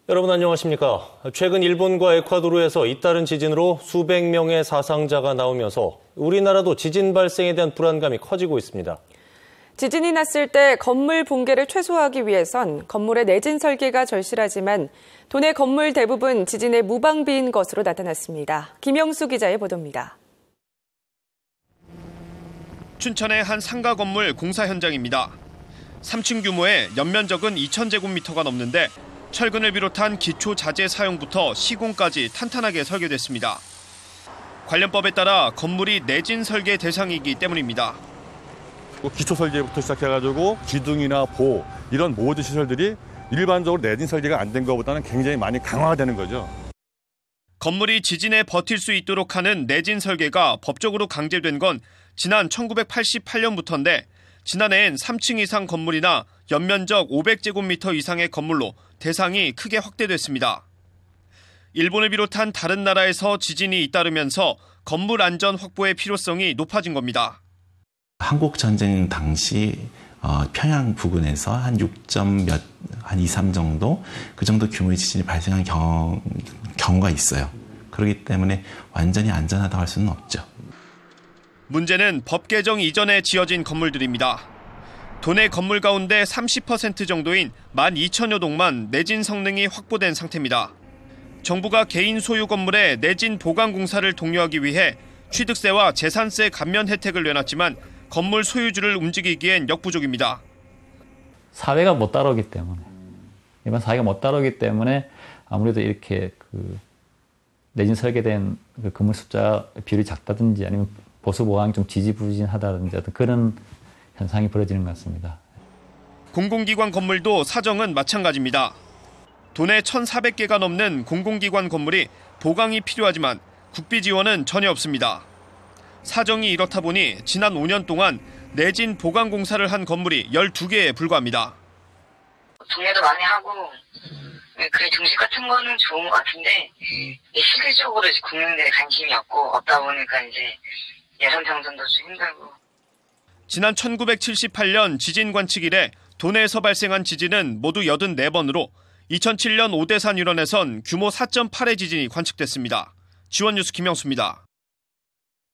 여러분 안녕하십니까? 최근 일본과 에콰도르에서 잇따른 지진으로 수백 명의 사상자가 나오면서 우리나라도 지진 발생에 대한 불안감이 커지고 있습니다. 지진이 났을 때 건물 붕괴를 최소화하기 위해선 건물의 내진 설계가 절실하지만 도내 건물 대부분 지진에 무방비인 것으로 나타났습니다. 김영수 기자의 보도입니다. 춘천의 한 상가 건물 공사 현장입니다. 3층 규모의 연면적은 2,000제곱미터가 넘는데 철근을 비롯한 기초 자재 사용부터 시공까지 탄탄하게 설계됐습니다. 관련법에 따라 건물이 내진 설계 대상이기 때문입니다. 기초 설계부터 시작해가지고 기둥이나 보 이런 모든 시설들이 일반적으로 내진 설계가 안 된 것보다는 굉장히 많이 강화가 되는 거죠. 건물이 지진에 버틸 수 있도록 하는 내진 설계가 법적으로 강제된 건 지난 1988년부터인데 지난해엔 3층 이상 건물이나 연면적 500제곱미터 이상의 건물로 대상이 크게 확대됐습니다. 일본을 비롯한 다른 나라에서 지진이 잇따르면서 건물 안전 확보의 필요성이 높아진 겁니다. 한국 전쟁 당시 평양 부근에서 한 6한 2, 3 정도 그 정도 규모의 지진이 발생한 경우가 있어요. 그렇기 때문에 완전히 안전하다고 할 수는 없죠. 문제는 법 개정 이전에 지어진 건물들입니다. 도내 건물 가운데 30% 정도인 12,000여 동만 내진 성능이 확보된 상태입니다. 정부가 개인 소유 건물의 내진 보강 공사를 독려하기 위해 취득세와 재산세 감면 혜택을 내놨지만 건물 소유주를 움직이기엔 역부족입니다. 사회가 못 따라오기 때문에 일반 사회가 못 따라오기 때문에 아무래도 이렇게 내진 설계된 건물 숫자 비율이 작다든지 아니면 보수 보강이 좀 지지부진하다든지 어떤 그런 현상이 벌어지는 것 같습니다. 공공기관 건물도 사정은 마찬가지입니다. 도내 1,400개가 넘는 공공기관 건물이 보강이 필요하지만 국비 지원은 전혀 없습니다. 사정이 이렇다 보니 지난 5년 동안 내진 보강 공사를 한 건물이 12개에 불과합니다. 동네도 많이 하고 그 중식 같은 거는 좋은 것 같은데 실질적으로 국민들의 관심이 없다 보니까 이제 예산 정돈도 좀 힘들고. 지난 1978년 지진 관측 이래 도내에서 발생한 지진은 모두 84번으로 2007년 오대산 일원에선 규모 4.8의 지진이 관측됐습니다. 지원뉴스 김영수입니다.